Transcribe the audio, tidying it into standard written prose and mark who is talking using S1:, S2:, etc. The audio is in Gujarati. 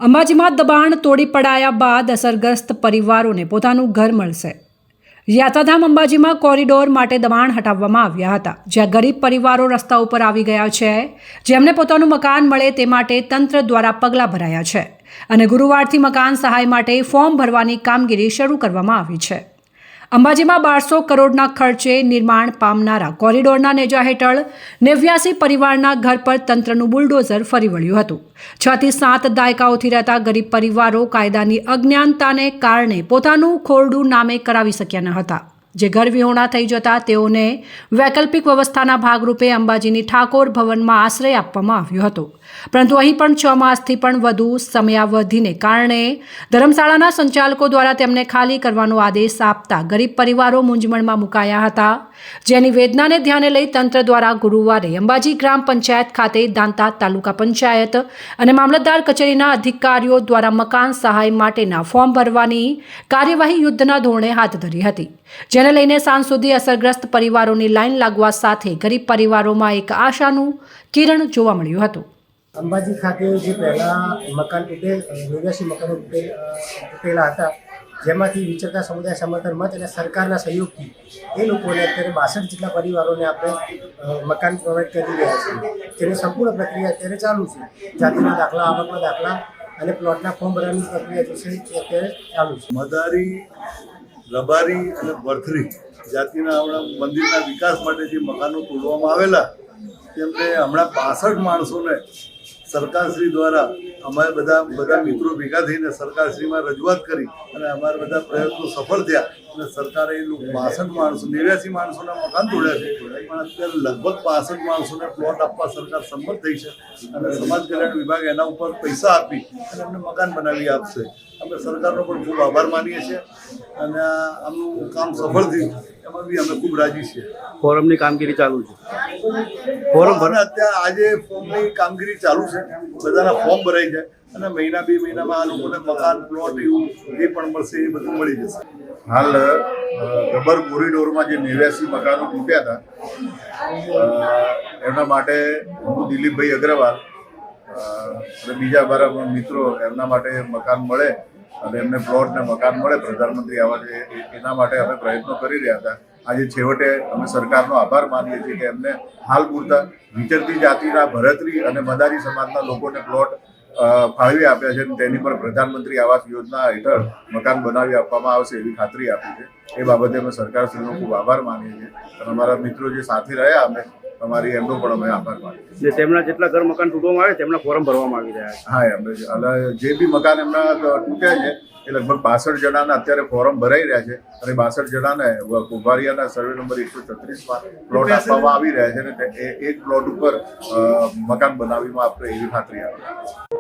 S1: અંબાજીમાં દબાણ તોડી પડાયા બાદ અસરગ્રસ્ત પરિવારોને પોતાનું ઘર મળશે। યાત્રાધામ અંબાજીમાં કોરિડોર માટે દબાણ હટાવવામાં આવ્યા હતા, જ્યાં ગરીબ પરિવારો રસ્તા ઉપર આવી ગયા છે, જેમને પોતાનું મકાન મળે તે માટે તંત્ર દ્વારા પગલાં ભરાયા છે અને ગુરુવારથી મકાન સહાય માટે ફોર્મ ભરવાની કામગીરી શરૂ કરવામાં આવી છે। અંબાજીમાં 1200 કરોડના ખર્ચે નિર્માણ પામનારા કોરિડોરના નેજા હેઠળ 89 પરિવારના ઘર પર તંત્રનું બુલડોઝર ફરી વળ્યું હતું। 6 થી 7 દાયકાઓથી રહેતા ગરીબ પરિવારો કાયદાની અજ્ઞાનતાને કારણે પોતાનું ખોરડું નામે કરાવી શક્યા ન હતા, જે ઘર વિહોણા થઈ જતા તેઓને વૈકલ્પિક વ્યવસ્થાના ભાગરૂપે અંબાજીની ઠાકોર ભવનમાં આશ્રય આપવામાં આવ્યો હતો, પરંતુ અહીં પણ 6 માસથી પણ વધુ સમયાવધિને કારણે ધર્મશાળાના સંચાલકો દ્વારા તેમને ખાલી કરવાનો આદેશ આપતા ગરીબ પરિવારો મૂંઝવણમાં મુકાયા હતા, જેની વેદનાને ધ્યાને લઈ તંત્ર દ્વારા ગુરુવારે અંબાજી ગ્રામ પંચાયત ખાતે દાંતા તાલુકા પંચાયત અને મામલતદાર કચેરીના અધિકારીઓ દ્વારા મકાન સહાય માટેના ફોર્મ ભરવાની કાર્યવાહી યુદ્ધના ધોરણે હાથ ધરી હતી, જેને લઈને સાંજ સુધી અસરગ્રસ્ત પરિવારોની લાઈન લાગવા સાથે ગરીબ પરિવારોમાં એક આશાનું કિરણ જોવા મળ્યું હતું।
S2: અંબાજી ખાતે જે પહેલાં મકાન 89 મકાનો તૂટેલા હતા, જેમાંથી વિચરતા સમુદાય સમર્થન મત અને સરકારના સહયોગથી એ લોકોને અત્યારે 62 જેટલા પરિવારોને આપણે મકાન પ્રોવાઈડ કરી રહ્યા છીએ, જેની સંપૂર્ણ પ્રક્રિયા અત્યારે ચાલુ છે। જાતિના દાખલા, આવકના દાખલા અને પ્લોટના ફોર્મ ભરવાની પ્રક્રિયા જે છે એ અત્યારે ચાલુ છે।
S3: મદારી, રબારી અને બરથરી જાતિના હમણાં મંદિરના વિકાસ માટે જે મકાનો તોડવામાં આવેલા, તેમને હમણાં 62 માણસોને સરકારશ્રી દ્વારા અમારે બધા મિત્રો ભેગા થઈને સરકારશ્રીમાં રજૂઆત કરી અને અમારા બધા પ્રયત્નો સફળ થયા અને સરકારે 62 માણસો 89 માણસોના મકાન તોડ્યા છે, પણ અત્યારે લગભગ 65 માણસોને પ્લોટ આપવા સરકાર સંમત થઈ છે અને સમાજ કલ્યાણ વિભાગ એના ઉપર પૈસા આપી અને એમને મકાન બનાવી આપશે। અમે સરકારનો પણ ખૂબ આભાર માનીએ છીએ અને આમનું કામ સફળ થયું એમાં બી અમે ખૂબ રાજી છીએ।
S4: ફોરમની કામગીરી ચાલુ છે।
S3: ફોર્મ ભરે અત્યારે આજે ફોર્મની કામગીરી ચાલુ છે, બધાના ફોર્મ ભરાઈ જાય અને મહિના 2 મહિનામાં આ લોકોને મકાન પ્લોટ એવું જે પણ મળશે એ બધું મળી જશે।
S5: હાલ રબર કોરિડોરમાં જે 89 મકાનો તૂટ્યા હતા, એમના માટે હું દિલીપભાઈ અગ્રવાલ અને બીજા મારા મિત્રો એમના માટે મકાન મળે અને એમને પ્લોટ ને મકાન મળે પ્રધાનમંત્રી આવાસ, એના માટે અમે પ્રયત્નો કરી રહ્યા હતા। આજે છેવટે અમે સરકારનો આભાર માનીએ છીએ કે એમને હાલ પૂરતા વિચરતી જાતિના ભરતરી અને મદારી સમાજના લોકોને પ્લોટ ફાળવી આપ્યા છે અને તેની પર પ્રધાનમંત્રી આવાસ યોજના હેઠળ મકાન બનાવી આપવામાં આવશે એવી ખાતરી આપી છે। એ બાબતે અમે સરકારશ્રીનો ખૂબ આભાર માનીએ છીએ અને અમારા મિત્રો જે સાથે રહ્યા અમે અમારી એમનો પણ અમે આભાર માનીએ છીએ।
S4: તેમના જેટલા ઘર મકાન તૂટવામાં આવે તેમના ફોર્મ ભરવામાં આવી રહ્યા છે।
S5: હા, અમે જે બી મકાન એમના તૂટ્યા છે એ લગભગ 62 જણાના અત્યારે ફોર્મ ભરાઈ રહ્યા છે અને 62 જણાને કુંભારિયાના સર્વે નંબર 136માં પ્લોટ આપવામાં આવી રહ્યા છે અને એક પ્લોટ ઉપર મકાન બનાવીમાં આપણે એવી ખાતરી આપી છે।